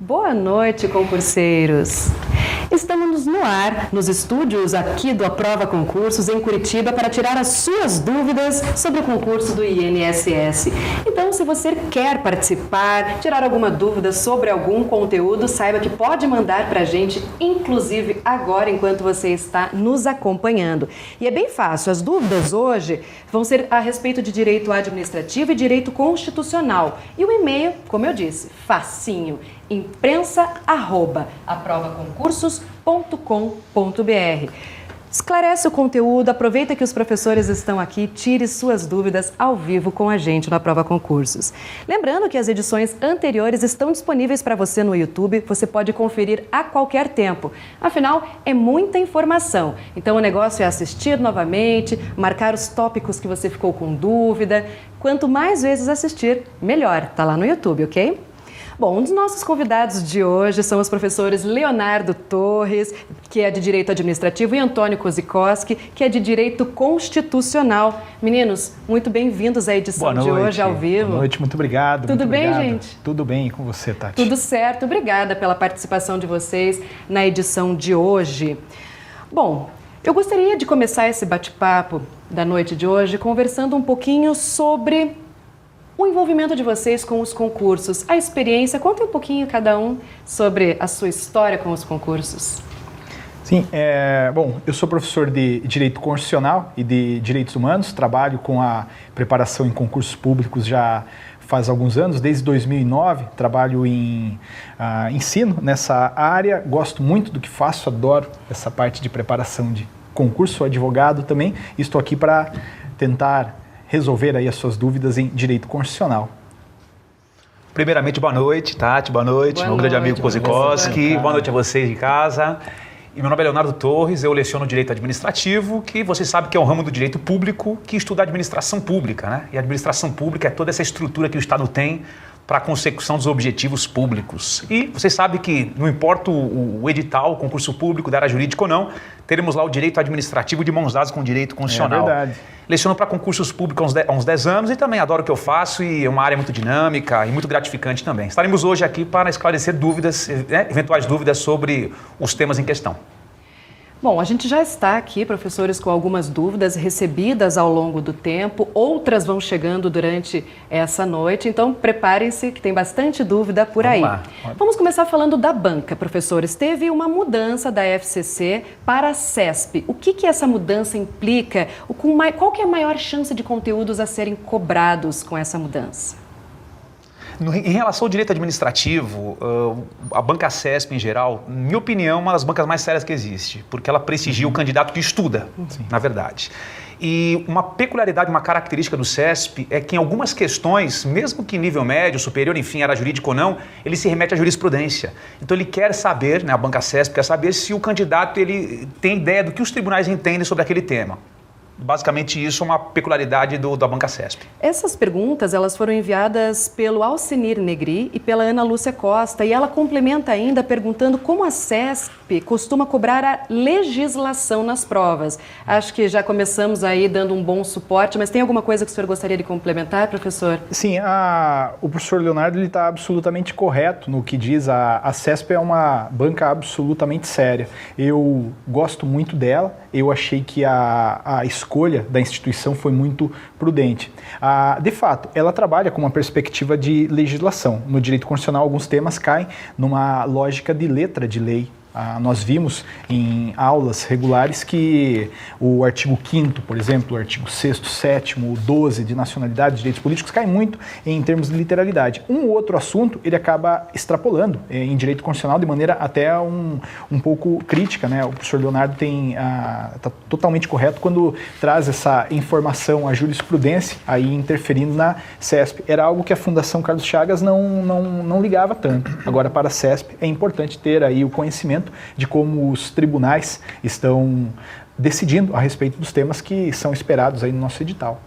Boa noite, concurseiros! Estamos no ar, nos estúdios aqui do Aprova Concursos em Curitiba para tirar as suas dúvidas sobre o concurso do INSS. Então, se você quer participar, tirar alguma dúvida sobre algum conteúdo, saiba que pode mandar para a gente, inclusive agora, enquanto você está nos acompanhando. E é bem fácil, as dúvidas hoje vão ser a respeito de direito administrativo e direito constitucional. E o e-mail, como eu disse, facinho, imprensa@aprovaconcursos.com.br. Esclarece o conteúdo, aproveita que os professores estão aqui, tire suas dúvidas ao vivo com a gente no Aprova Concursos. Lembrando que as edições anteriores estão disponíveis para você no YouTube, você pode conferir a qualquer tempo. Afinal, é muita informação, então o negócio é assistir novamente, marcar os tópicos que você ficou com dúvida. Quanto mais vezes assistir, melhor. Tá lá no YouTube, ok? Bom, um dos nossos convidados de hoje são os professores Leonardo Torres, que é de Direito Administrativo, e Antônio Kozikowski, que é de Direito Constitucional. Meninos, muito bem-vindos à edição de hoje ao vivo. Boa noite, muito obrigado. Tudo bem, gente? Tudo bem com você, Tati? Tudo certo, obrigada pela participação de vocês na edição de hoje. Bom, eu gostaria de começar esse bate-papo da noite de hoje conversando um pouquinho sobre o envolvimento de vocês com os concursos, a experiência. Conta um pouquinho cada um sobre a sua história com os concursos. Sim, bom, eu sou professor de Direito Constitucional e de Direitos Humanos, trabalho com a preparação em concursos públicos já faz alguns anos, desde 2009, trabalho em ensino nessa área, gosto muito do que faço, adoro essa parte de preparação de concurso, sou advogado também e estou aqui para tentar resolver aí as suas dúvidas em direito constitucional. Primeiramente, boa noite, Tati, boa noite, meu grande amigo Kozikowski, boa noite a vocês de casa. E meu nome é Leonardo Torres, eu leciono Direito Administrativo, que você sabe que é um ramo do direito público que estuda a administração pública, né? E a administração pública é toda essa estrutura que o Estado tem para a consecução dos objetivos públicos. E você sabe que não importa o edital, o concurso público da área jurídica ou não, teremos lá o direito administrativo de mãos dadas com o direito constitucional. É verdade. Leciono para concursos públicos há uns 10 anos e também adoro o que eu faço e é uma área muito dinâmica e muito gratificante também. Estaremos hoje aqui para esclarecer dúvidas, eventuais dúvidas sobre os temas em questão. Bom, a gente já está aqui, professores, com algumas dúvidas recebidas ao longo do tempo, outras vão chegando durante essa noite, então preparem-se que tem bastante dúvida por aí. Vamos começar falando da banca, professores. Teve uma mudança da FCC para a CESP. O que essa mudança implica? Qual que é a maior chance de conteúdos a serem cobrados com essa mudança? Em relação ao direito administrativo, a banca CESP em geral, na minha opinião, é uma das bancas mais sérias que existe, porque ela prestigia o candidato que estuda, na verdade. E uma peculiaridade, uma característica do CESP é que em algumas questões, mesmo que em nível médio, superior, enfim, era jurídico ou não, ele se remete à jurisprudência. Então ele quer saber, né, a banca CESP quer saber se o candidato ele tem ideia do que os tribunais entendem sobre aquele tema. Basicamente isso é uma peculiaridade da banca CESP. Essas perguntas elas foram enviadas pelo Alcenir Negri e pela Ana Lúcia Costa e ela complementa ainda perguntando como a CESP costuma cobrar a legislação nas provas. Acho que já começamos aí dando um bom suporte, mas tem alguma coisa que o senhor gostaria de complementar, professor? Sim, o professor Leonardo está absolutamente correto no que diz. A CESP é uma banca absolutamente séria. Eu gosto muito dela, eu achei que a escolha da instituição foi muito prudente. De fato, ela trabalha com uma perspectiva de legislação. No direito constitucional, alguns temas caem numa lógica de letra de lei. Nós vimos em aulas regulares que o artigo 5º, por exemplo, o artigo 6º, 7º, o 12 de nacionalidade, direitos políticos, cai muito em termos de literalidade. Um ou outro assunto ele acaba extrapolando em direito constitucional de maneira até um pouco crítica, né? O professor Leonardo está totalmente correto quando traz essa informação, a jurisprudência aí interferindo na CESP. Era algo que a Fundação Carlos Chagas não ligava tanto. Agora, para a CESP, é importante ter aí o conhecimento de como os tribunais estão decidindo a respeito dos temas que são esperados aí no nosso edital.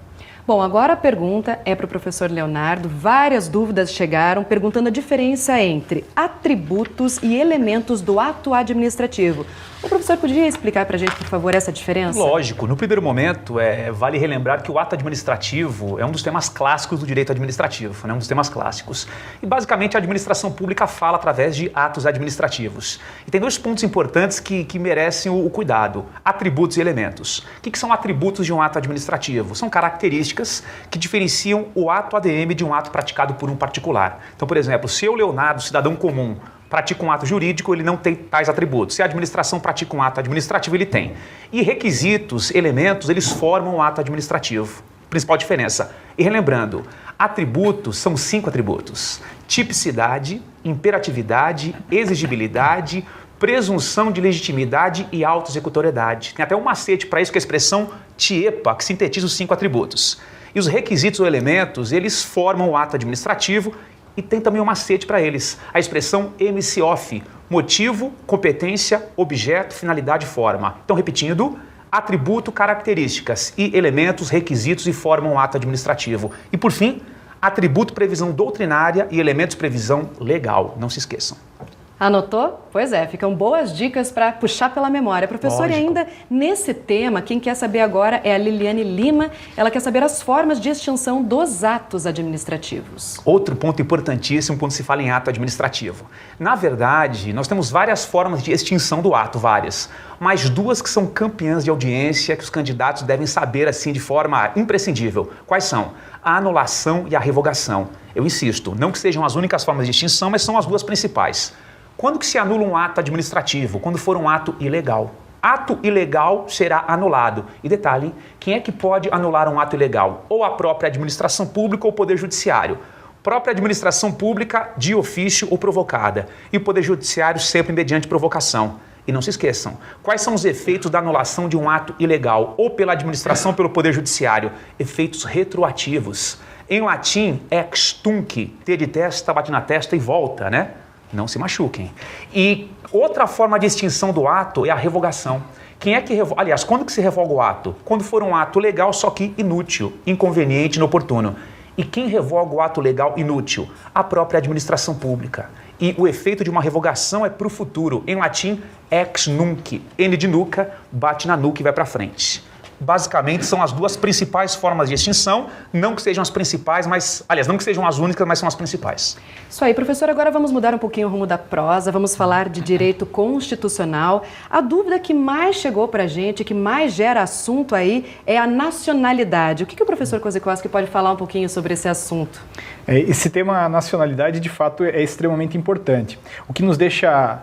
Bom, agora a pergunta é para o professor Leonardo. Várias dúvidas chegaram perguntando a diferença entre atributos e elementos do ato administrativo. O professor podia explicar para a gente, por favor, essa diferença? Lógico. No primeiro momento, vale relembrar que o ato administrativo é um dos temas clássicos do direito administrativo, né? Um dos temas clássicos. E, basicamente, a administração pública fala através de atos administrativos. E tem dois pontos importantes que merecem o cuidado. Atributos e elementos. O que são atributos de um ato administrativo? São características que diferenciam o ato ADM de um ato praticado por um particular. Então, por exemplo, se eu, Leonardo, cidadão comum, pratica um ato jurídico, ele não tem tais atributos. Se a administração pratica um ato administrativo, ele tem. E requisitos, elementos, eles formam o ato administrativo. Principal diferença. E relembrando, atributos são 5 atributos. Tipicidade, imperatividade, exigibilidade, presunção de legitimidade e auto-executoriedade. Tem até um macete para isso, que é a expressão TIEPA, que sintetiza os 5 atributos. E os requisitos ou elementos, eles formam o ato administrativo. E tem também um macete para eles, a expressão MC-OFF, motivo, competência, objeto, finalidade e forma. Então, repetindo, atributo, características e elementos, requisitos e formam o ato administrativo. E, por fim, atributo, previsão doutrinária e elementos, previsão legal. Não se esqueçam. Anotou? Pois é, ficam boas dicas para puxar pela memória. Professor, Lógico. E ainda nesse tema, quem quer saber agora é a Liliane Lima. Ela quer saber as formas de extinção dos atos administrativos. Outro ponto importantíssimo quando se fala em ato administrativo. Na verdade, nós temos várias formas de extinção do ato, várias. Mas 2 que são campeãs de audiência, que os candidatos devem saber assim de forma imprescindível. Quais são? A anulação e a revogação. Eu insisto, não que sejam as únicas formas de extinção, mas são as 2 principais. Quando que se anula um ato administrativo? Quando for um ato ilegal. Ato ilegal será anulado. E detalhe, quem é que pode anular um ato ilegal? Ou a própria administração pública ou o Poder Judiciário. Própria administração pública de ofício ou provocada. E o Poder Judiciário sempre mediante provocação. E não se esqueçam, quais são os efeitos da anulação de um ato ilegal? Ou pela administração ou pelo Poder Judiciário? Efeitos retroativos. Em latim, ex tunc, T de testa, bate na testa e volta, né? Não se machuquem. E outra forma de extinção do ato é a revogação. Quem é que revoga? Aliás, quando que se revoga o ato? Quando for um ato legal, só que inútil, inconveniente, inoportuno. E quem revoga o ato legal inútil? A própria administração pública. E o efeito de uma revogação é para o futuro. Em latim, ex nunc. N de nuca, bate na nuca e vai para frente. Basicamente, são as 2 principais formas de extinção, não que sejam as principais, mas, aliás, não que sejam as únicas, mas são as principais. Isso aí, professor. Agora vamos mudar um pouquinho o rumo da prosa, vamos falar de direito constitucional. A dúvida que mais chegou para a gente, que mais gera assunto aí, é a nacionalidade. O que o professor Kozikowski pode falar um pouquinho sobre esse assunto? Esse tema nacionalidade, de fato, é extremamente importante. O que nos deixa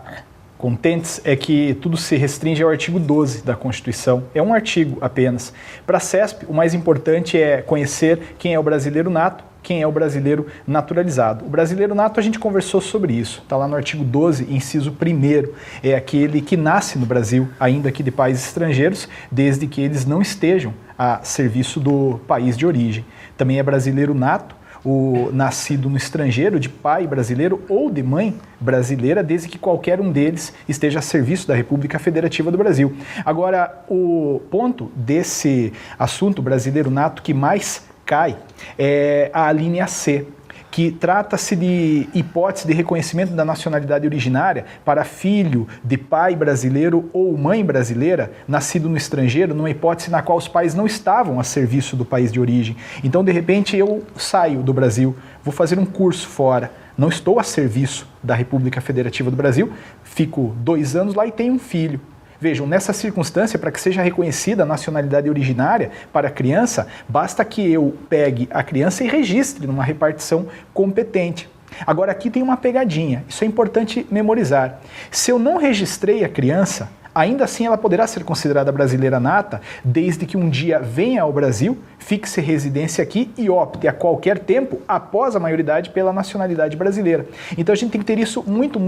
contentes é que tudo se restringe ao artigo 12 da Constituição. É um artigo apenas. Para a CESP, o mais importante é conhecer quem é o brasileiro nato, quem é o brasileiro naturalizado. O brasileiro nato, a gente conversou sobre isso. Está lá no artigo 12, inciso 1º. É aquele que nasce no Brasil, ainda que de países estrangeiros, desde que eles não estejam a serviço do país de origem. Também é brasileiro nato o nascido no estrangeiro, de pai brasileiro ou de mãe brasileira, desde que qualquer um deles esteja a serviço da República Federativa do Brasil. Agora, o ponto desse assunto brasileiro nato que mais cai é a linha C, que trata-se de hipótese de reconhecimento da nacionalidade originária para filho de pai brasileiro ou mãe brasileira, nascido no estrangeiro, numa hipótese na qual os pais não estavam a serviço do país de origem. Então, de repente, eu saio do Brasil, vou fazer um curso fora, não estou a serviço da República Federativa do Brasil, fico 2 anos lá e tenho um filho. Vejam, nessa circunstância, para que seja reconhecida a nacionalidade originária para a criança, basta que eu pegue a criança e registre numa repartição competente. Agora, aqui tem uma pegadinha, isso é importante memorizar. Se eu não registrei a criança, ainda assim ela poderá ser considerada brasileira nata, desde que um dia venha ao Brasil, fixe residência aqui e opte a qualquer tempo, após a maioridade, pela nacionalidade brasileira. Então a gente tem que ter isso muito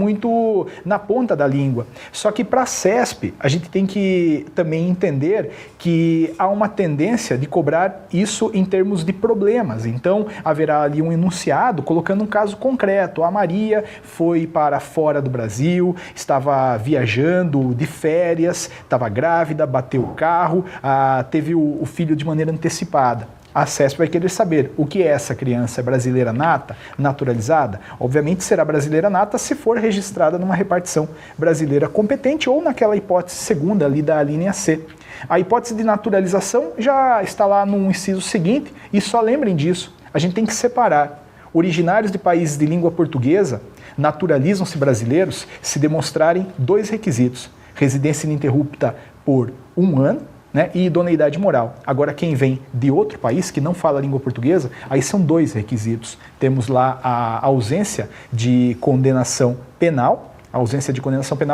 na ponta da língua. Só que para a CESP, a gente tem que também entender que há uma tendência de cobrar isso em termos de problemas. Então haverá ali um enunciado colocando um caso concreto. A Maria foi para fora do Brasil, estava viajando de férias, estava grávida, bateu o carro, teve o filho de maneira antecipada. a CESP vai querer saber o que é essa criança, é brasileira nata, naturalizada? Obviamente será brasileira nata se for registrada numa repartição brasileira competente ou naquela hipótese segunda ali da linha C. A hipótese de naturalização já está lá no inciso seguinte, e só lembrem disso, a gente tem que separar. Originários de países de língua portuguesa naturalizam-se brasileiros se demonstrarem 2 requisitos: residência ininterrupta por 1 ano, né, e idoneidade moral. Agora, quem vem de outro país que não fala a língua portuguesa, aí são 2 requisitos. Temos lá a ausência de condenação penal,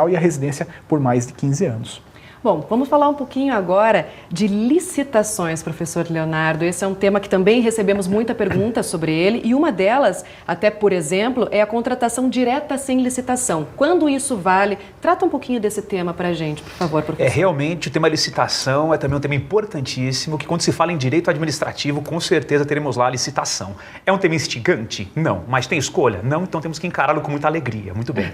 e a residência por mais de 15 anos. Bom, vamos falar um pouquinho agora de licitações, professor Leonardo. Esse é um tema que também recebemos muita pergunta sobre ele, e uma delas, até por exemplo, é a contratação direta sem licitação. Quando isso vale? Trata um pouquinho desse tema para a gente, por favor, professor. Realmente, o tema licitação é também um tema importantíssimo, que quando se fala em direito administrativo, com certeza teremos lá a licitação. É um tema instigante? Não. Mas tem escolha? Não, então temos que encará-lo com muita alegria. Muito bem.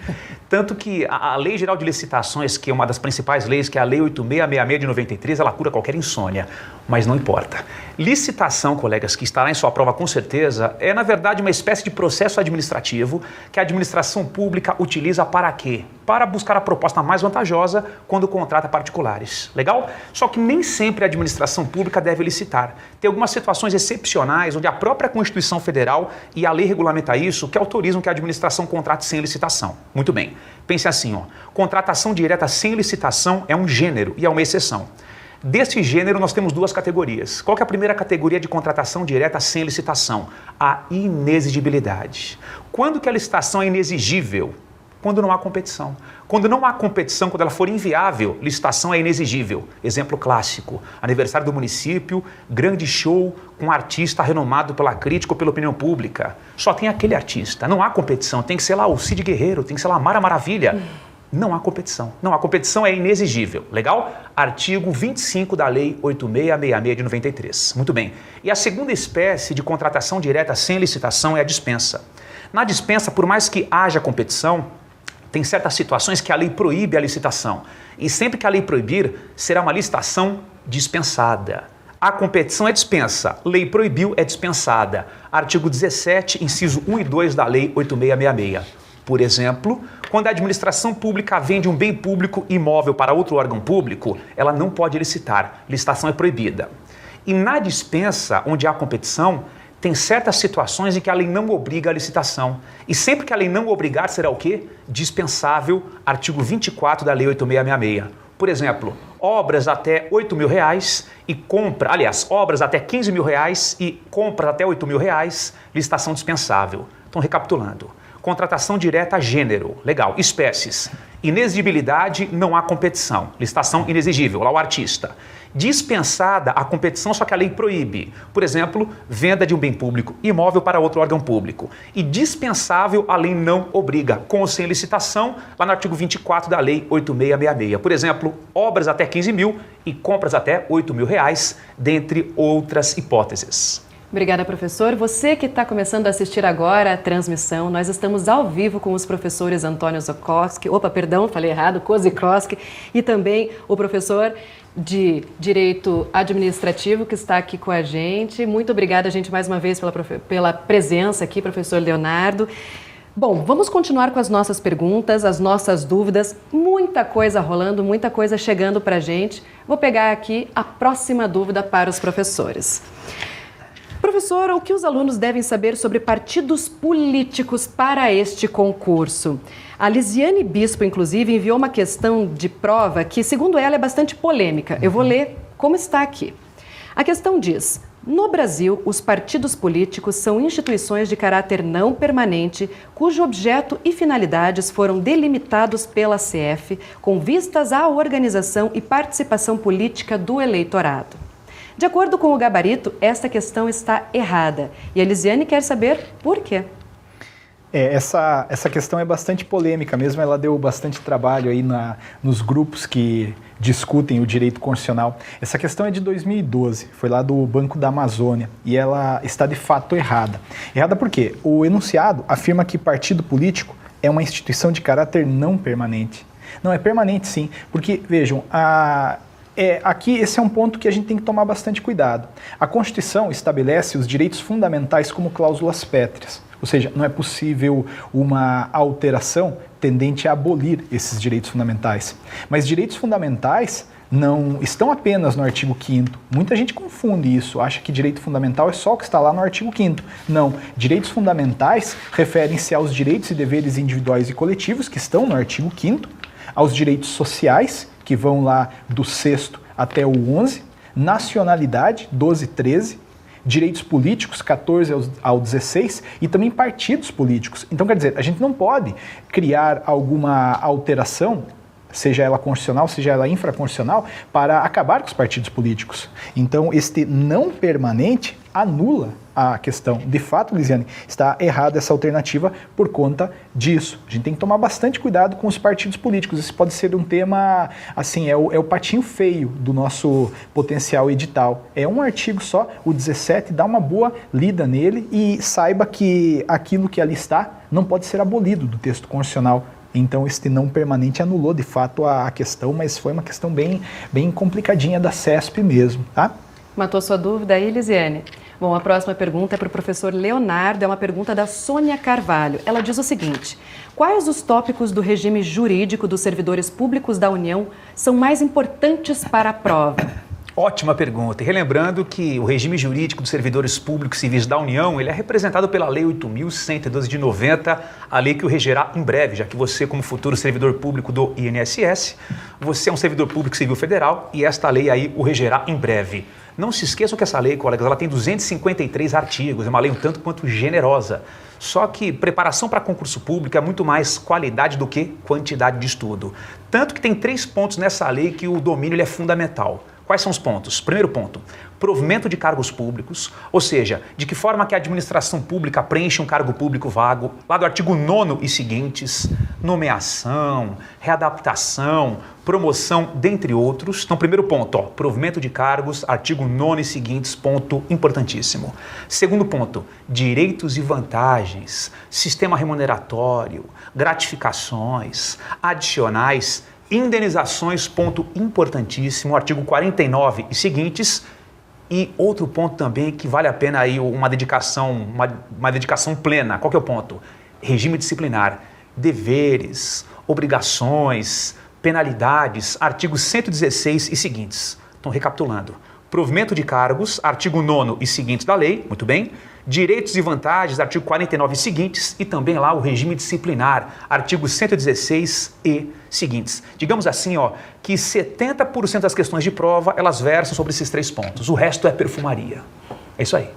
Tanto que a Lei Geral de Licitações, que é uma das principais leis, que é a Lei 8666 de 93, ela cura qualquer insônia, mas não importa. Licitação, colegas, que estará em sua prova com certeza, é na verdade uma espécie de processo administrativo que a administração pública utiliza para quê? Para buscar a proposta mais vantajosa quando contrata particulares. Legal? Só que nem sempre a administração pública deve licitar. Tem algumas situações excepcionais onde a própria Constituição Federal e a lei regulamenta isso, que autorizam que a administração contrate sem licitação. Muito bem. Pense assim, ó, contratação direta sem licitação é um gênero e é uma exceção. Desse gênero, nós temos 2 categorias. Qual que é a primeira categoria de contratação direta sem licitação? A inexigibilidade. Quando que a licitação é inexigível? Quando não há competição. Quando não há competição, quando ela for inviável, licitação é inexigível. Exemplo clássico, aniversário do município, grande show com um artista renomado pela crítica ou pela opinião pública. Só tem aquele artista, não há competição, tem que ser lá o Cid Guerreiro, tem que ser lá a Mara Maravilha. Não há competição. Não há competição, é inexigível. Legal? Artigo 25 da Lei 8666 de 93. Muito bem. E a segunda espécie de contratação direta sem licitação é a dispensa. Na dispensa, por mais que haja competição, tem certas situações que a lei proíbe a licitação. E sempre que a lei proibir, será uma licitação dispensada. A competição é dispensa. Lei proibiu, é dispensada. Artigo 17, inciso 1 e 2 da Lei 8666. Por exemplo, quando a administração pública vende um bem público imóvel para outro órgão público, ela não pode licitar. Licitação é proibida. E na dispensa, onde há competição, tem certas situações em que a lei não obriga a licitação. E sempre que a lei não obrigar, será o quê? Dispensável, artigo 24 da Lei 8666. Por exemplo, obras até R$8.000 e compra, aliás, obras até R$15.000 e compras até R$8.000, licitação dispensável. Então, recapitulando. Contratação direta gênero, legal. Espécies, inexigibilidade, não há competição. Licitação inexigível, lá o artista. Dispensada a competição, só que a lei proíbe. Por exemplo, venda de um bem público imóvel para outro órgão público. E dispensável, a lei não obriga, com ou sem licitação, lá no artigo 24 da Lei 8666. Por exemplo, obras até R$15.000 e compras até R$8.000, dentre outras hipóteses. Obrigada, professor. Você que está começando a assistir agora a transmissão, nós estamos ao vivo com os professores Antônio Zokowski, Kozikowski, e também o professor de Direito Administrativo que está aqui com a gente. Muito obrigada, gente, mais uma vez pela presença aqui, professor Leonardo. Bom, vamos continuar com as nossas perguntas, as nossas dúvidas, muita coisa rolando, muita coisa chegando para a gente. Vou pegar aqui a próxima dúvida para os professores. Professor, o que os alunos devem saber sobre partidos políticos para este concurso? A Lisiane Bispo, inclusive, enviou uma questão de prova que, segundo ela, é bastante polêmica. Eu vou ler como está aqui. A questão diz: no Brasil, os partidos políticos são instituições de caráter não permanente, cujo objeto e finalidades foram delimitados pela CF, com vistas à organização e participação política do eleitorado. De acordo com o gabarito, esta questão está errada. E a Elisiane quer saber por quê. Essa questão é bastante polêmica mesmo, ela deu bastante trabalho aí nos grupos que discutem o direito constitucional. Essa questão é de 2012, foi lá do Banco da Amazônia, e ela está de fato errada. Errada por quê? O enunciado afirma que partido político é uma instituição de caráter não permanente. Não, é permanente sim, porque, vejam, aqui esse é um ponto que a gente tem que tomar bastante cuidado. A Constituição estabelece os direitos fundamentais como cláusulas pétreas, ou seja, não é possível uma alteração tendente a abolir esses direitos fundamentais. Mas direitos fundamentais não estão apenas no artigo 5º. Muita gente confunde isso, acha que direito fundamental é só o que está lá no artigo 5º. Não, direitos fundamentais referem-se aos direitos e deveres individuais e coletivos, que estão no artigo 5º, aos direitos sociais, que vão lá do 6º até o 11, nacionalidade, 12 e 13, direitos políticos, 14 ao 16, e também partidos políticos. Então, quer dizer, a gente não pode criar alguma alteração, seja ela constitucional, seja ela infraconstitucional, para acabar com os partidos políticos. Então, este não permanente anula a questão. De fato, Lisiane, está errada essa alternativa por conta disso. A gente tem que tomar bastante cuidado com os partidos políticos. Esse pode ser um tema, assim, é o patinho feio do nosso potencial edital. É um artigo só, o 17, dá uma boa lida nele e saiba que aquilo que ali está não pode ser abolido do texto constitucional. Então, este não permanente anulou, de fato, a questão, mas foi uma questão bem complicadinha da CESP mesmo, tá? Matou sua dúvida aí, Lisiane? Bom, a próxima pergunta é para o professor Leonardo, é uma pergunta da Sônia Carvalho. Ela diz o seguinte: quais os tópicos do regime jurídico dos servidores públicos da União são mais importantes para a prova? Ótima pergunta. E relembrando que o regime jurídico dos servidores públicos civis da União, ele é representado pela Lei 8.112 de 90, a lei que o regerá em breve, já que você, como futuro servidor público do INSS, você é um servidor público civil federal e esta lei aí o regerá em breve. Não se esqueçam que essa lei, colegas, ela tem 253 artigos, é uma lei um tanto quanto generosa. Só que preparação para concurso público é muito mais qualidade do que quantidade de estudo. Tanto que tem 3 pontos nessa lei que o domínio ele é fundamental. Quais são os pontos? Primeiro ponto, provimento de cargos públicos, ou seja, de que forma que a administração pública preenche um cargo público vago, lá do artigo 9º e seguintes, nomeação, readaptação, promoção, dentre outros. Então, primeiro ponto, provimento de cargos, artigo 9º e seguintes, ponto importantíssimo. Segundo ponto, direitos e vantagens, sistema remuneratório, gratificações, adicionais, indenizações, ponto importantíssimo, artigo 49 e seguintes. E outro ponto também que vale a pena aí uma dedicação plena. Qual que é o ponto? Regime disciplinar, deveres, obrigações, penalidades, artigos 116 e seguintes. Então, recapitulando. Provimento de cargos, artigo 9º e seguintes da lei, muito bem. Direitos e vantagens, artigo 49 e seguintes, e também lá o regime disciplinar, artigo 116 e seguintes. Digamos assim, que 70% das questões de prova, elas versam sobre esses 3 pontos. O resto é perfumaria. É isso aí.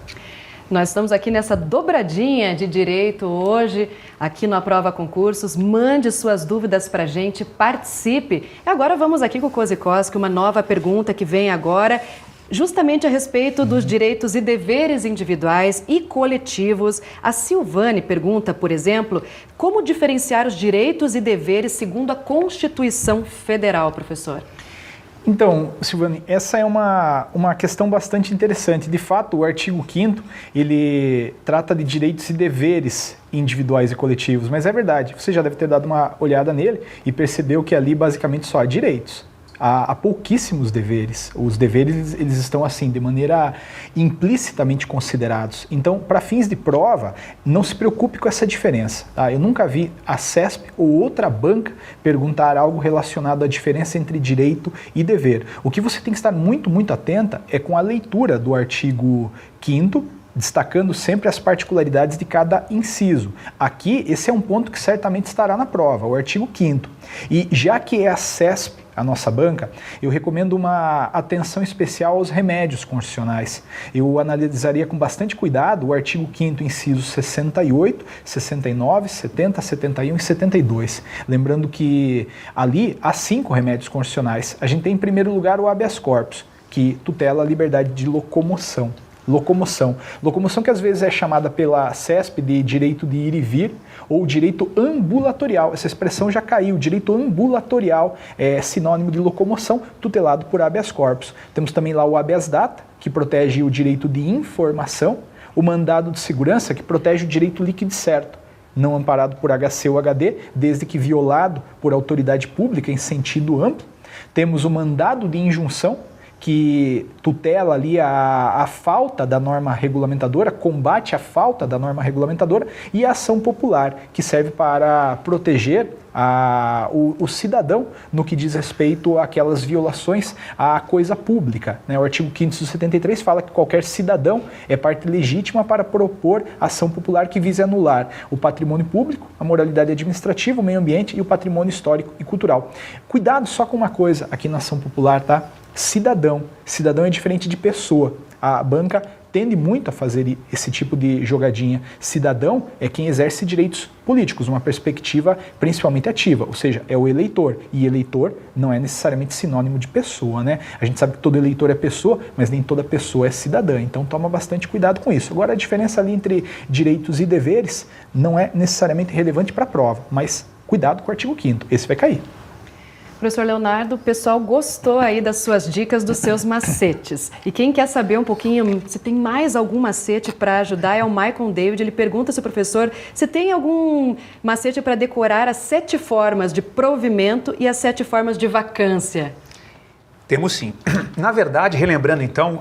Nós estamos aqui nessa dobradinha de direito hoje, aqui no Aprova Concursos. Mande suas dúvidas para a gente, participe. E agora vamos aqui com o Kozikoski, uma nova pergunta que vem agora, justamente a respeito dos direitos e deveres individuais e coletivos. A Silvane pergunta, por exemplo, como diferenciar os direitos e deveres segundo a Constituição Federal, professor? Então, Silvane, essa é uma questão bastante interessante. De fato, o artigo 5º, ele trata de direitos e deveres individuais e coletivos, mas é verdade, você já deve ter dado uma olhada nele e percebeu que ali basicamente só há direitos. Há pouquíssimos deveres. Os deveres, eles estão assim, de maneira implicitamente considerados. Então, para fins de prova, não se preocupe com essa diferença. Tá? Eu nunca vi a CESP ou outra banca perguntar algo relacionado à diferença entre direito e dever. O que você tem que estar muito, muito atenta é com a leitura do artigo 5º, destacando sempre as particularidades de cada inciso. Aqui, esse é um ponto que certamente estará na prova, o artigo 5º. E já que é a CESP, a nossa banca, eu recomendo uma atenção especial aos remédios constitucionais. Eu analisaria com bastante cuidado o artigo 5º, incisos 68, 69, 70, 71 e 72. Lembrando que ali há 5 remédios constitucionais. A gente tem em primeiro lugar o habeas corpus, que tutela a liberdade de locomoção. Locomoção que às vezes é chamada pela CESP de direito de ir e vir ou direito ambulatorial. Essa expressão já caiu. Direito ambulatorial é sinônimo de locomoção, tutelado por habeas corpus. Temos também lá o habeas data, que protege o direito de informação, o mandado de segurança, que protege o direito líquido e certo, não amparado por HC ou HD, desde que violado por autoridade pública em sentido amplo. Temos o mandado de injunção, que tutela ali a falta da norma regulamentadora, combate a falta da norma regulamentadora, e a ação popular, que serve para proteger o cidadão no que diz respeito àquelas violações à coisa pública. Né? O artigo 573 fala que qualquer cidadão é parte legítima para propor ação popular que vise anular o patrimônio público, a moralidade administrativa, o meio ambiente e o patrimônio histórico e cultural. Cuidado só com uma coisa aqui na ação popular, tá? Cidadão. Cidadão é diferente de pessoa. A banca tende muito a fazer esse tipo de jogadinha. Cidadão é quem exerce direitos políticos, uma perspectiva principalmente ativa, ou seja, é o eleitor. E eleitor não é necessariamente sinônimo de pessoa, né? A gente sabe que todo eleitor é pessoa, mas nem toda pessoa é cidadã. Então toma bastante cuidado com isso. Agora, a diferença ali entre direitos e deveres não é necessariamente relevante para a prova, mas cuidado com o artigo 5º. Esse vai cair. Professor Leonardo, o pessoal gostou aí das suas dicas, dos seus macetes. E quem quer saber um pouquinho se tem mais algum macete para ajudar é o Michael David. Ele pergunta se o professor se tem algum macete para decorar as 7 formas de provimento e as 7 formas de vacância. Temos sim. Na verdade, relembrando então,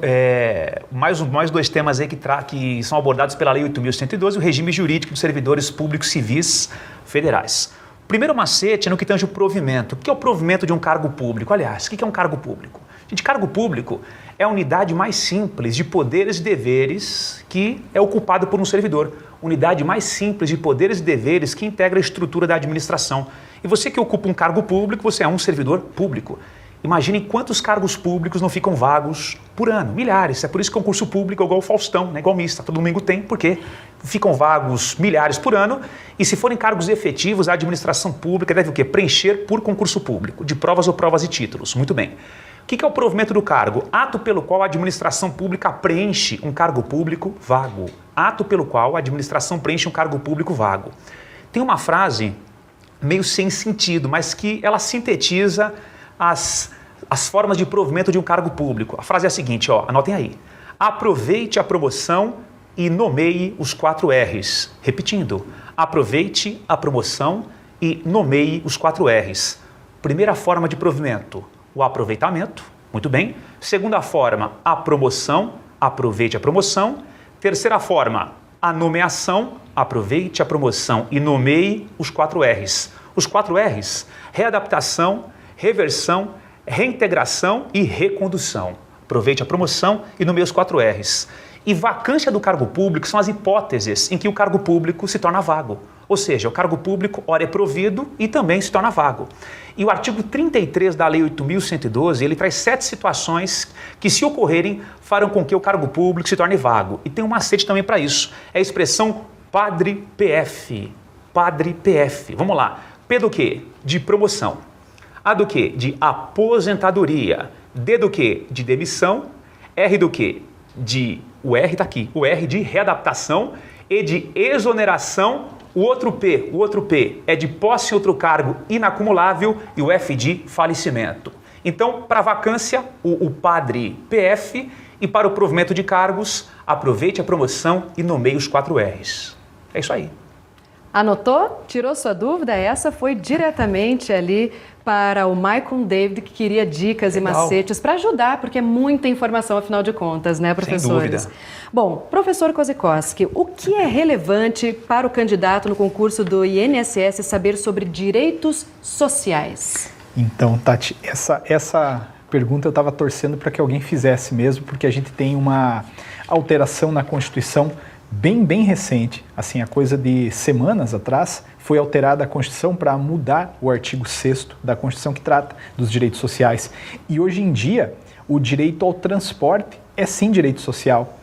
mais 2 temas aí que são abordados pela Lei 8.112, o regime jurídico dos servidores públicos civis federais. Primeiro macete é no que tange o provimento. O que é o provimento de um cargo público? Aliás, o que é um cargo público? Gente, cargo público é a unidade mais simples de poderes e deveres que é ocupado por um servidor. Unidade mais simples de poderes e deveres que integra a estrutura da administração. E você que ocupa um cargo público, você é um servidor público. Imaginem quantos cargos públicos não ficam vagos por ano. Milhares. É por isso que concurso público é igual o Faustão, né? Igual mista. Todo domingo tem, porque ficam vagos milhares por ano. E se forem cargos efetivos, a administração pública deve o quê? Preencher por concurso público, de provas ou provas e títulos. Muito bem. O que é o provimento do cargo? Ato pelo qual a administração pública preenche um cargo público vago. Ato pelo qual a administração preenche um cargo público vago. Tem uma frase meio sem sentido, mas que ela sintetiza as formas de provimento de um cargo público. A frase é a seguinte, ó, anotem aí. Aproveite a promoção e nomeie os 4 R's. Repetindo, aproveite a promoção e nomeie os 4 R's. Primeira forma de provimento, o aproveitamento. Muito bem. Segunda forma, a promoção. Aproveite a promoção. Terceira forma, a nomeação. Aproveite a promoção e nomeie os 4 R's. Os 4 R's, readaptação, reversão, reintegração e recondução. Aproveite a promoção e nomeie os 4 R's. E vacância do cargo público são as hipóteses em que o cargo público se torna vago. Ou seja, o cargo público, ora é provido e também se torna vago. E o artigo 33 da Lei 8.112, ele traz 7 situações que, se ocorrerem, farão com que o cargo público se torne vago. E tem um macete também para isso. É a expressão padre PF. Padre PF. Vamos lá. P do quê? De promoção. A do quê? De aposentadoria. D do quê? De demissão. R do quê? O R está aqui. O R de readaptação. E de exoneração. O outro P é de posse em outro cargo inacumulável. E o F de falecimento. Então, para a vacância, o padre PF. E para o provimento de cargos, aproveite a promoção e nomeie os 4 R's. É isso aí. Anotou? Tirou sua dúvida? Essa foi diretamente ali para o Michael David, que queria dicas Legal. E macetes para ajudar, porque é muita informação, afinal de contas, né, professores? Sem dúvida. Bom, professor Kozikowski, o que é relevante para o candidato no concurso do INSS saber sobre direitos sociais? Então, Tati, essa pergunta eu estava torcendo para que alguém fizesse mesmo, porque a gente tem uma alteração na Constituição bem recente, assim, a coisa de semanas atrás, foi alterada a Constituição para mudar o artigo 6º da Constituição que trata dos direitos sociais. E hoje em dia, o direito ao transporte é sim direito social.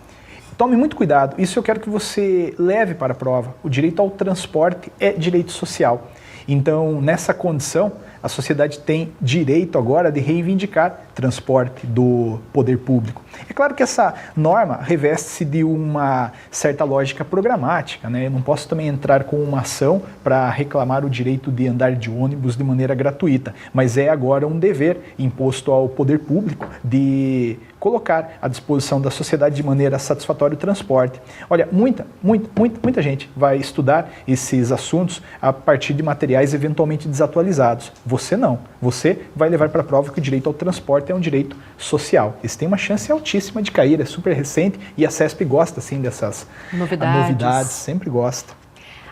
Tome muito cuidado, isso eu quero que você leve para a prova. O direito ao transporte é direito social. Então, nessa condição, a sociedade tem direito agora de reivindicar transporte do poder público. É claro que essa norma reveste-se de uma certa lógica programática, né? Eu não posso também entrar com uma ação para reclamar o direito de andar de ônibus de maneira gratuita, mas é agora um dever imposto ao poder público de colocar à disposição da sociedade de maneira satisfatória o transporte. Olha, muita gente vai estudar esses assuntos a partir de materiais eventualmente desatualizados. Você não. Você vai levar para a prova que o direito ao transporte é um direito social. Esse tem uma chance altíssima de cair, é super recente e a CESP gosta, sim, dessas novidades, sempre gosta.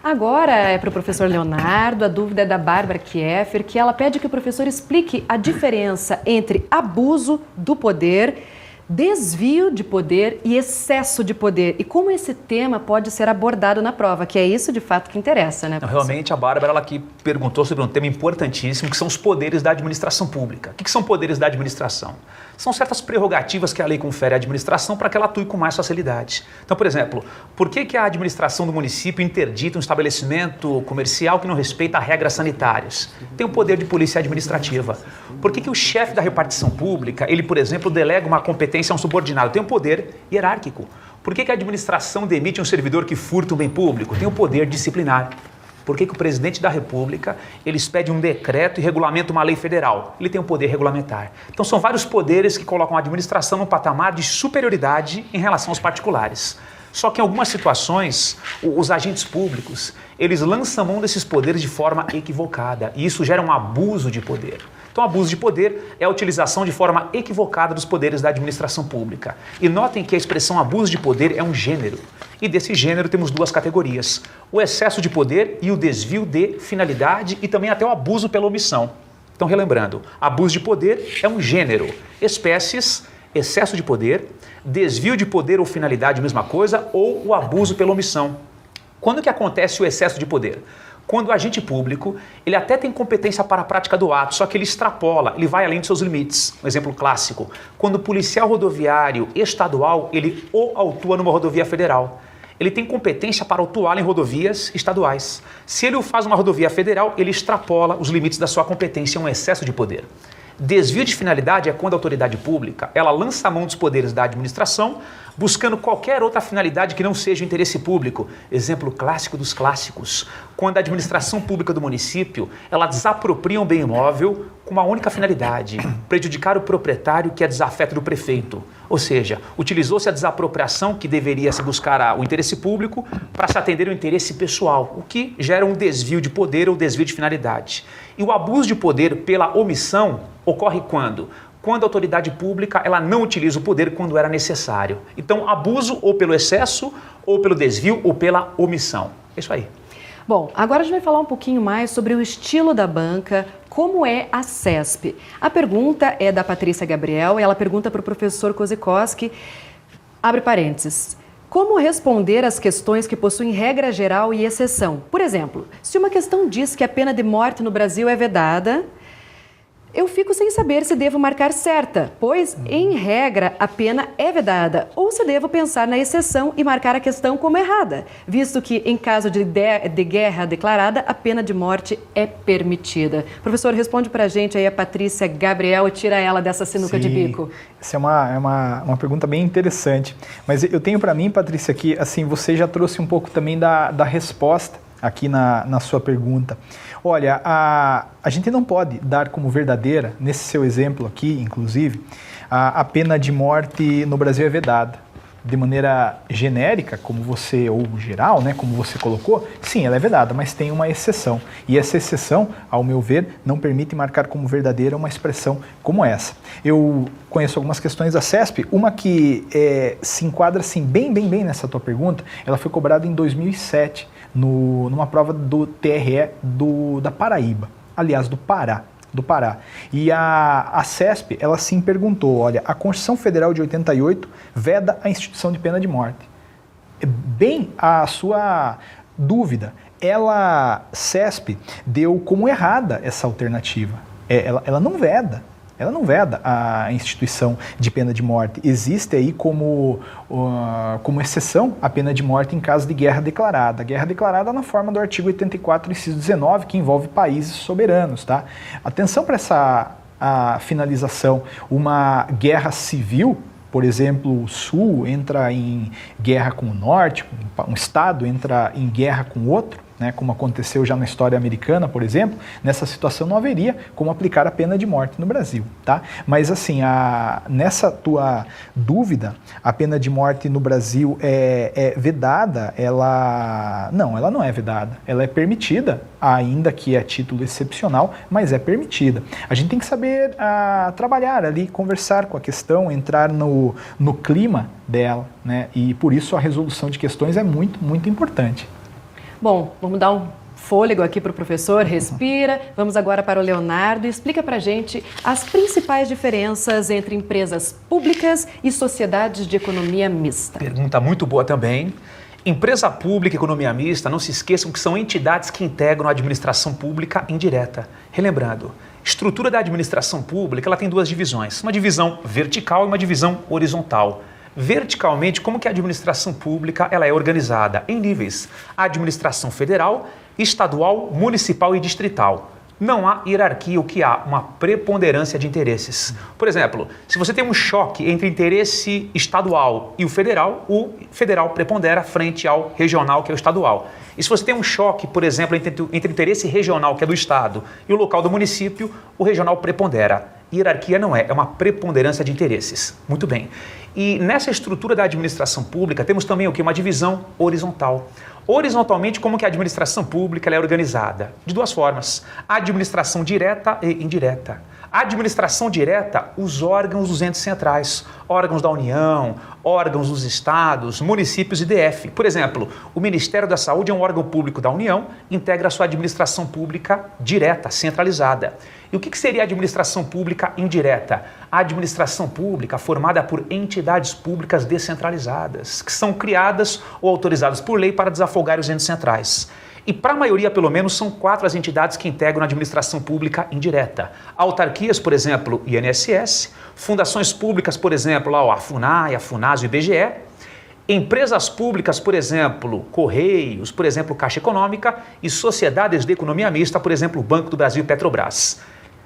Agora é para o professor Leonardo, a dúvida é da Bárbara Kieffer, que ela pede que o professor explique a diferença entre abuso do poder, desvio de poder e excesso de poder, e como esse tema pode ser abordado na prova, que é isso de fato que interessa, né, professor? Realmente a Bárbara ela aqui perguntou sobre um tema importantíssimo, que são os poderes da administração pública. O que são poderes da administração? São certas prerrogativas que a lei confere à administração para que ela atue com mais facilidade. Então, por exemplo, por que a administração do município interdita um estabelecimento comercial que não respeita regras sanitárias? Tem o poder de polícia administrativa. Por que o chefe da repartição pública, ele, por exemplo, delega uma competência a um subordinado? Tem um poder hierárquico. Por que a administração demite um servidor que furta um bem público? Tem o poder disciplinar. Por que o presidente da República, ele expede um decreto e regulamenta uma lei federal? Ele tem um poder regulamentar. Então são vários poderes que colocam a administração num patamar de superioridade em relação aos particulares. Só que em algumas situações, os agentes públicos, eles lançam mão desses poderes de forma equivocada e isso gera um abuso de poder. Então, abuso de poder é a utilização de forma equivocada dos poderes da administração pública. E notem que a expressão abuso de poder é um gênero. E desse gênero temos duas categorias: o excesso de poder e o desvio de finalidade e também até o abuso pela omissão. Então, relembrando, abuso de poder é um gênero. Espécies, excesso de poder, desvio de poder ou finalidade, mesma coisa, ou o abuso pela omissão. Quando que acontece o excesso de poder? Quando o agente público, ele até tem competência para a prática do ato, só que ele extrapola, ele vai além dos seus limites. Um exemplo clássico, quando o policial rodoviário estadual, ele autua numa rodovia federal. Ele tem competência para autuar em rodovias estaduais. Se ele o faz numa rodovia federal, ele extrapola os limites da sua competência, é um excesso de poder. Desvio de finalidade é quando a autoridade pública ela lança a mão dos poderes da administração buscando qualquer outra finalidade que não seja o interesse público. Exemplo clássico dos clássicos, quando a administração pública do município ela desapropria um bem imóvel com uma única finalidade, prejudicar o proprietário que é desafeto do prefeito. Ou seja, utilizou-se a desapropriação que deveria se buscar o interesse público para se atender ao interesse pessoal, o que gera um desvio de poder ou desvio de finalidade. E o abuso de poder pela omissão ocorre quando? Quando a autoridade pública ela não utiliza o poder quando era necessário. Então, abuso ou pelo excesso, ou pelo desvio, ou pela omissão. É isso aí. Bom, agora a gente vai falar um pouquinho mais sobre o estilo da banca, como é a CESP. A pergunta é da Patrícia Gabriel e ela pergunta para o professor Kozikowski, abre parênteses, como responder às questões que possuem regra geral e exceção? Por exemplo, se uma questão diz que a pena de morte no Brasil é vedada, eu fico sem saber se devo marcar certa, pois, em regra, a pena é vedada, ou se devo pensar na exceção e marcar a questão como errada, visto que, em caso de guerra declarada, a pena de morte é permitida. Professor, responde pra gente aí a Patrícia Gabriel e tira ela dessa sinuca de bico. Essa é uma pergunta bem interessante, mas eu tenho para mim, Patrícia, que assim, você já trouxe um pouco também da resposta aqui na sua pergunta. Olha, a gente não pode dar como verdadeira, nesse seu exemplo aqui, inclusive, a pena de morte no Brasil é vedada. De maneira genérica, como você, ou geral, né, como você colocou, sim, ela é vedada, mas tem uma exceção. E essa exceção, ao meu ver, não permite marcar como verdadeira uma expressão como essa. Eu conheço algumas questões da CESP, uma que se enquadra assim, bem nessa tua pergunta, ela foi cobrada em 2007, numa prova do TRE da Paraíba, aliás, do Pará. E a CESP, ela sim perguntou, olha, a Constituição Federal de 88 veda a instituição de pena de morte. Bem a sua dúvida, CESP, deu como errada essa alternativa. Ela não veda a instituição de pena de morte. Existe aí como exceção a pena de morte em caso de guerra declarada. Guerra declarada na forma do artigo 84, inciso 19, que envolve países soberanos, tá? Atenção para essa finalização. Uma guerra civil, por exemplo, o Sul entra em guerra com o Norte, um Estado entra em guerra com outro, né, como aconteceu já na história americana, por exemplo, nessa situação não haveria como aplicar a pena de morte no Brasil, tá? Mas assim, nessa tua dúvida, a pena de morte no Brasil é vedada, ela não é vedada, ela é permitida, ainda que a título excepcional, mas é permitida. A gente tem que saber trabalhar ali, conversar com a questão, entrar no clima dela, né? E por isso a resolução de questões é muito, muito importante. Bom, vamos dar um fôlego aqui para o professor, respira. Vamos agora para o Leonardo e explica para a gente as principais diferenças entre empresas públicas e sociedades de economia mista. Pergunta muito boa também. Empresa pública e economia mista, não se esqueçam que são entidades que integram a administração pública indireta. Relembrando, estrutura da administração pública ela tem duas divisões, uma divisão vertical e uma divisão horizontal. Verticalmente, como que a administração pública ela é organizada? Em níveis: administração federal, estadual, municipal e distrital. Não há hierarquia, o que há? Uma preponderância de interesses. Por exemplo, se você tem um choque entre interesse estadual e o federal prepondera frente ao regional, que é o estadual. E se você tem um choque, por exemplo, entre interesse regional, que é do estado, e o local do município, o regional prepondera. Hierarquia não é uma preponderância de interesses. Muito bem. E nessa estrutura da administração pública, temos também o quê? Uma divisão horizontal. Horizontalmente, como que a administração pública ela é organizada? De duas formas, a administração direta e indireta. A administração direta, os órgãos dos entes centrais, órgãos da União, órgãos dos estados, municípios e DF. Por exemplo, o Ministério da Saúde é um órgão público da União, integra a sua administração pública direta, centralizada. E o que seria a administração pública indireta? A administração pública formada por entidades públicas descentralizadas, que são criadas ou autorizadas por lei para desafogar os entes centrais. E para a maioria, pelo menos, são 4 as entidades que integram a administração pública indireta. Autarquias, por exemplo, INSS, fundações públicas, por exemplo, a FUNAI, a FUNASA e o IBGE, empresas públicas, por exemplo, Correios, por exemplo, Caixa Econômica, e sociedades de economia mista, por exemplo, Banco do Brasil e Petrobras.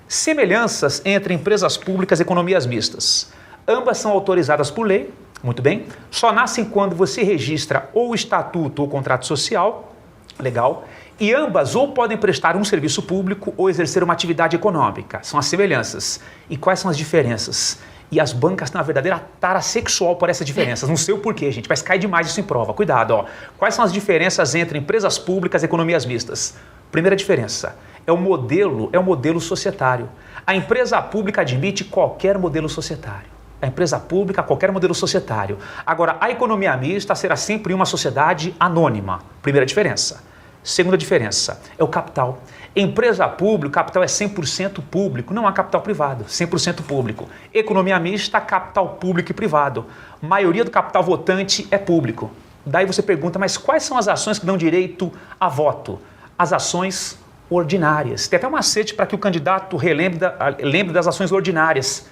Semelhanças entre empresas públicas e economias mistas. Ambas são autorizadas por lei, muito bem, só nascem quando você registra ou o estatuto ou contrato social, legal, e ambas ou podem prestar um serviço público ou exercer uma atividade econômica. São as semelhanças. E quais são as diferenças? E as bancas têm uma verdadeira tara sexual por essas diferenças. Não sei o porquê, gente, mas cai demais isso em prova. Cuidado, ó. Quais são as diferenças entre empresas públicas e economias mistas? Primeira diferença, é o modelo societário. A empresa pública admite qualquer modelo societário. A empresa pública, qualquer modelo societário. Agora, a economia mista será sempre uma sociedade anônima. Primeira diferença. Segunda diferença é o capital. Empresa pública, o capital é 100% público, não há capital privado, 100% público. Economia mista, capital público e privado. A maioria do capital votante é público. Daí você pergunta, mas quais são as ações que dão direito a voto? As ações ordinárias. Tem até um macete para que o candidato lembre das ações ordinárias.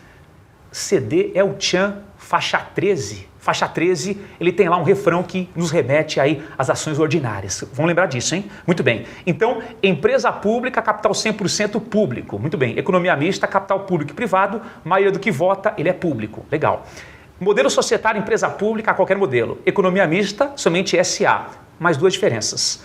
CD é o Tchan, faixa 13. Faixa 13, ele tem lá um refrão que nos remete aí às ações ordinárias. Vamos lembrar disso, hein? Muito bem. Então, empresa pública, capital 100% público. Muito bem. Economia mista, capital público e privado. Maioria do que vota, ele é público. Legal. Modelo societário, empresa pública, qualquer modelo. Economia mista, somente SA. Mais duas diferenças.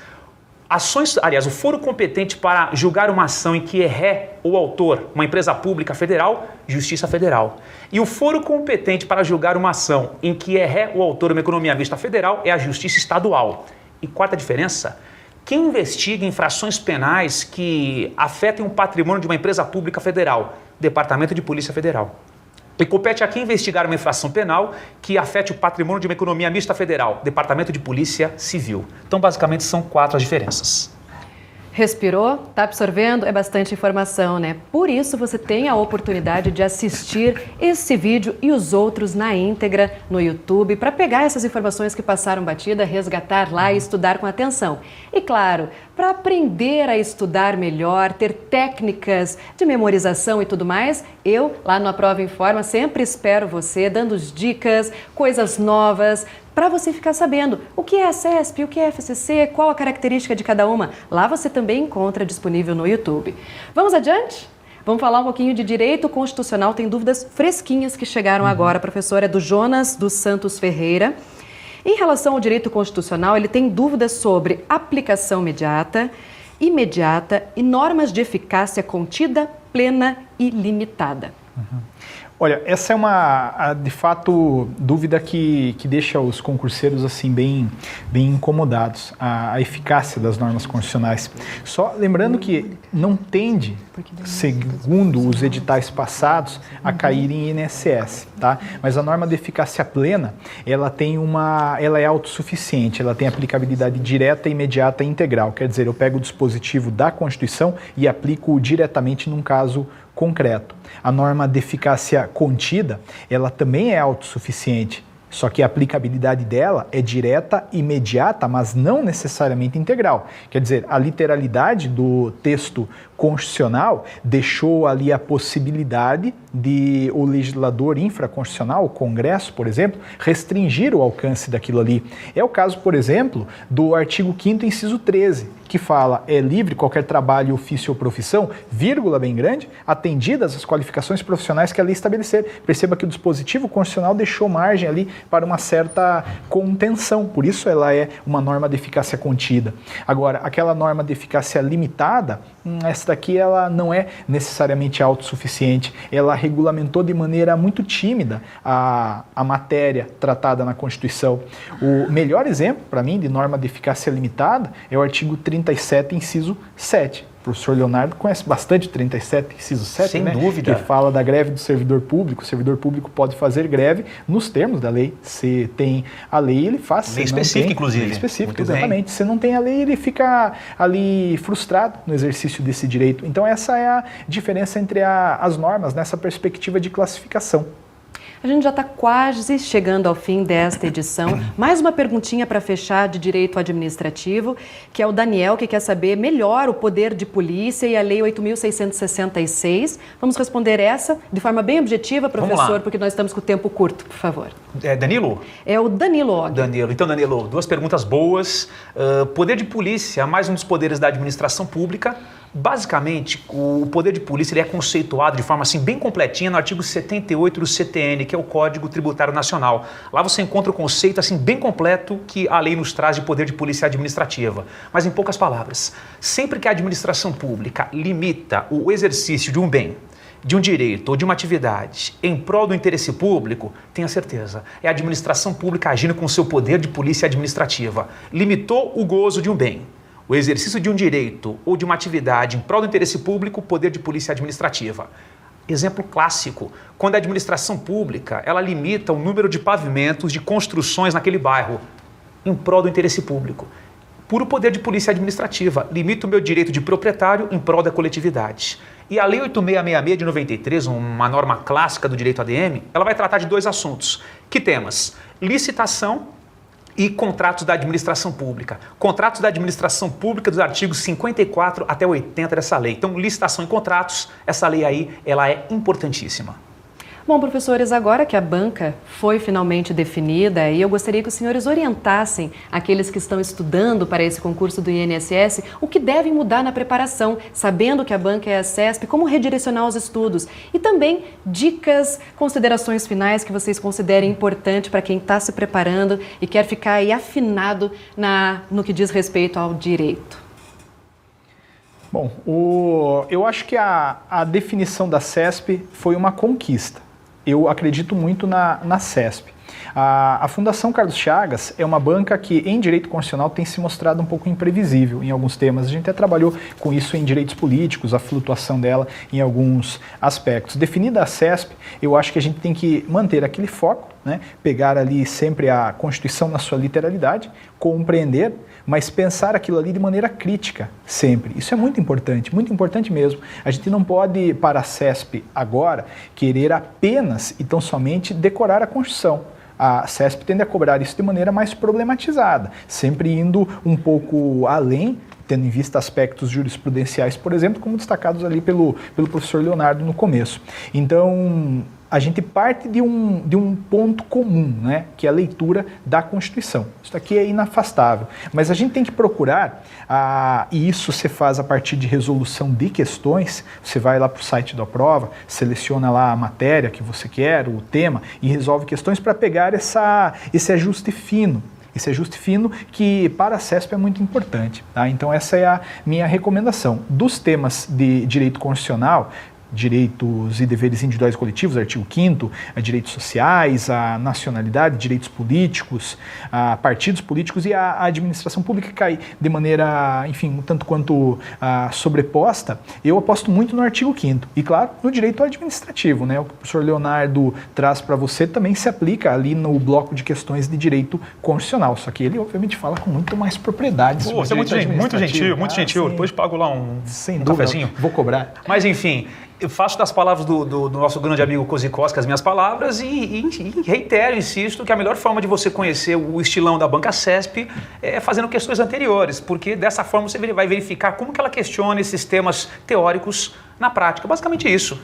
O foro competente para julgar uma ação em que é ré ou autor, uma empresa pública federal, Justiça Federal. E o foro competente para julgar uma ação em que é ré ou autor, uma economia mista federal, é a Justiça Estadual. E quarta diferença, quem investiga infrações penais que afetem o patrimônio de uma empresa pública federal? Departamento de Polícia Federal. E compete a quem investigar uma infração penal que afete o patrimônio de uma economia mista federal, Departamento de Polícia Civil. Então, basicamente, são 4 as diferenças. Respirou? Está absorvendo? É bastante informação, né? Por isso, você tem a oportunidade de assistir esse vídeo e os outros na íntegra no YouTube para pegar essas informações que passaram batida, resgatar lá e estudar com atenção. E, claro, para aprender a estudar melhor, ter técnicas de memorização e tudo mais, eu, lá no Aprova Informa, sempre espero você dando dicas, coisas novas, para você ficar sabendo o que é a CESP, o que é a FCC, qual a característica de cada uma. Lá você também encontra disponível no YouTube. Vamos adiante? Vamos falar um pouquinho de direito constitucional. Tem dúvidas fresquinhas que chegaram agora. A professora é do Jonas dos Santos Ferreira. Em relação ao direito constitucional, ele tem dúvidas sobre aplicação imediata e normas de eficácia contida, plena e limitada. Olha, essa é de fato, dúvida que deixa os concurseiros assim bem incomodados, a eficácia das normas constitucionais. Só lembrando que não tende, segundo os editais passados, a cair em INSS, tá? Mas a norma de eficácia plena, ela é autossuficiente, ela tem aplicabilidade direta, imediata e integral. Quer dizer, eu pego o dispositivo da Constituição e aplico diretamente num caso concreto. A norma de eficácia contida, ela também é autossuficiente, só que a aplicabilidade dela é direta, imediata, mas não necessariamente integral. Quer dizer, a literalidade do texto constitucional deixou ali a possibilidade de o legislador infraconstitucional, o Congresso, por exemplo, restringir o alcance daquilo ali. É o caso, por exemplo, do artigo 5º, inciso 13, que fala, é livre qualquer trabalho, ofício ou profissão, vírgula bem grande, atendidas as qualificações profissionais que a lei estabelecer. Perceba que o dispositivo constitucional deixou margem ali para uma certa contenção, por isso ela é uma norma de eficácia contida. Agora, aquela norma de eficácia limitada, essa daqui ela não é necessariamente autossuficiente, ela regulamentou de maneira muito tímida a matéria tratada na Constituição. O melhor exemplo, para mim, de norma de eficácia limitada é o artigo 37, inciso 7. O professor Leonardo conhece bastante 37, inciso 7, sem dúvida. Que fala da greve do servidor público. O servidor público pode fazer greve nos termos da lei. Se tem a lei, ele faz. Lei específica, inclusive. Lei específica, exatamente. Se não tem a lei, ele fica ali frustrado no exercício desse direito. Então essa é a diferença entre as normas nessa perspectiva de classificação. A gente já está quase chegando ao fim desta edição. Mais uma perguntinha para fechar de direito administrativo, que é o Daniel, que quer saber melhor o poder de polícia e a Lei 8.666. Vamos responder essa de forma bem objetiva, professor, porque nós estamos com o tempo curto, por favor. É Danilo? É o Danilo Og. Danilo. Então, Danilo, duas perguntas boas. Poder de polícia, mais um dos poderes da administração pública. Basicamente, o poder de polícia ele é conceituado de forma assim bem completinha no artigo 78 do CTN, que é o Código Tributário Nacional. Lá você encontra o conceito assim bem completo que a lei nos traz de poder de polícia administrativa. Mas em poucas palavras, sempre que a administração pública limita o exercício de um bem, de um direito ou de uma atividade em prol do interesse público, tenha certeza, é a administração pública agindo com seu poder de polícia administrativa. Limitou o gozo de um bem, o exercício de um direito ou de uma atividade em prol do interesse público, poder de polícia administrativa. Exemplo clássico, quando a administração pública ela limita o número de pavimentos de construções naquele bairro em prol do interesse público. Puro poder de polícia administrativa, limita o meu direito de proprietário em prol da coletividade. E a Lei 8666 de 93, uma norma clássica do direito ADM, ela vai tratar de dois assuntos. Que temas? Licitação e contratos da administração pública. Contratos da administração pública dos artigos 54 até 80 dessa lei. Então, licitação e contratos, essa lei aí, ela é importantíssima. Bom, professores, agora que a banca foi finalmente definida, eu gostaria que os senhores orientassem aqueles que estão estudando para esse concurso do INSS o que devem mudar na preparação, sabendo que a banca é a CESP, como redirecionar os estudos e também dicas, considerações finais que vocês considerem importante para quem está se preparando e quer ficar aí afinado no que diz respeito ao direito. Bom, eu acho que a definição da CESP foi uma conquista. Eu acredito muito na CESP. A Fundação Carlos Chagas é uma banca que, em direito constitucional, tem se mostrado um pouco imprevisível em alguns temas. A gente até trabalhou com isso em direitos políticos, a flutuação dela em alguns aspectos. Definida a CESP, eu acho que a gente tem que manter aquele foco, né? Pegar ali sempre a Constituição na sua literalidade, compreender, mas pensar aquilo ali de maneira crítica, sempre. Isso é muito importante mesmo. A gente não pode, para a CESP agora, querer apenas e tão somente decorar a Constituição. A CESP tende a cobrar isso de maneira mais problematizada, sempre indo um pouco além, tendo em vista aspectos jurisprudenciais, por exemplo, como destacados ali pelo professor Leonardo no começo. Então, a gente parte de um ponto comum, né, que é a leitura da Constituição. Isso aqui é inafastável, mas a gente tem que procurar, e isso você faz a partir de resolução de questões, você vai lá para o site da prova, seleciona lá a matéria que você quer, o tema, e resolve questões para pegar esse ajuste fino esse ajuste fino que para a CESP é muito importante. Tá? Então essa é a minha recomendação. Dos temas de direito constitucional, direitos e deveres individuais e coletivos, artigo 5º, direitos sociais, a nacionalidade, direitos políticos, a partidos políticos e a administração pública cai de maneira, enfim, um tanto quanto sobreposta, eu aposto muito no artigo 5º. E, claro, no direito administrativo, né? O que o professor Leonardo traz para você também se aplica ali no bloco de questões de direito constitucional, só que ele, obviamente, fala com muito mais propriedade. Você é muito gentil, muito gentil. Depois pago lá um cafezinho. Vou cobrar. Mas, enfim, eu faço das palavras do nosso grande amigo Kozikowski as minhas palavras e reitero, insisto, que a melhor forma de você conhecer o estilão da Banca CESP é fazendo questões anteriores, porque dessa forma você vai verificar como que ela questiona esses temas teóricos na prática. Basicamente isso.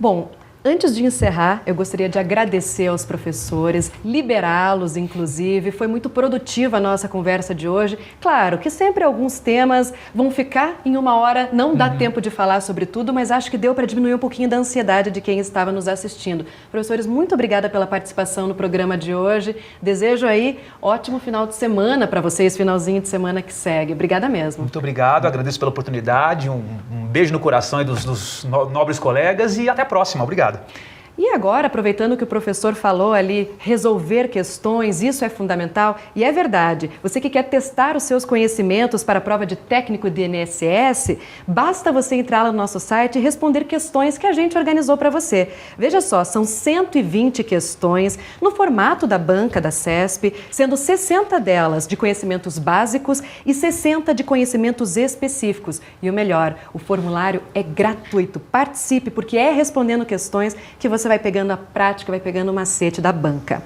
Bom, antes de encerrar, eu gostaria de agradecer aos professores, liberá-los, inclusive. Foi muito produtiva a nossa conversa de hoje. Claro que sempre alguns temas vão ficar em uma hora, não dá tempo de falar sobre tudo, mas acho que deu para diminuir um pouquinho da ansiedade de quem estava nos assistindo. Professores, muito obrigada pela participação no programa de hoje. Desejo aí ótimo final de semana para vocês, finalzinho de semana que segue. Obrigada mesmo. Muito obrigado, agradeço pela oportunidade, um beijo no coração aí dos nobres colegas e até a próxima. Obrigado. E agora, aproveitando que o professor falou ali, resolver questões, isso é fundamental e é verdade. Você que quer testar os seus conhecimentos para a prova de técnico de INSS, basta você entrar lá no nosso site e responder questões que a gente organizou para você. Veja só, são 120 questões no formato da banca da CESP, sendo 60 delas de conhecimentos básicos e 60 de conhecimentos específicos. E o melhor, o formulário é gratuito. Participe, porque é respondendo questões que você vai pegando a prática, vai pegando o macete da banca.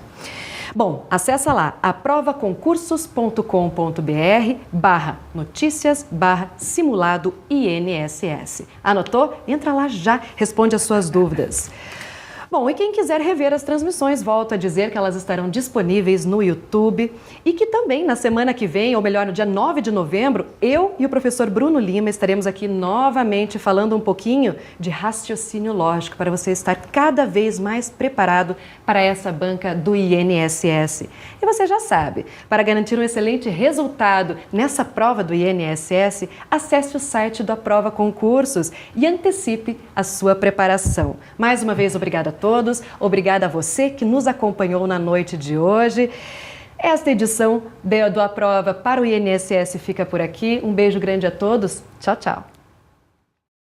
Bom, acessa lá aprovaconcursos.com.br/notícias/simulado INSS. Anotou? Entra lá já, responde as suas dúvidas. Bom, e quem quiser rever as transmissões, volto a dizer que elas estarão disponíveis no YouTube e que também na semana que vem, ou melhor, no dia 9 de novembro, eu e o professor Bruno Lima estaremos aqui novamente falando um pouquinho de raciocínio lógico para você estar cada vez mais preparado para essa banca do INSS. E você já sabe, para garantir um excelente resultado nessa prova do INSS, acesse o site do Aprova Concursos e antecipe a sua preparação. Mais uma vez, obrigada a todos, obrigada a você que nos acompanhou na noite de hoje. Esta edição do Aprova para o INSS fica por aqui. Um beijo grande a todos. Tchau, tchau.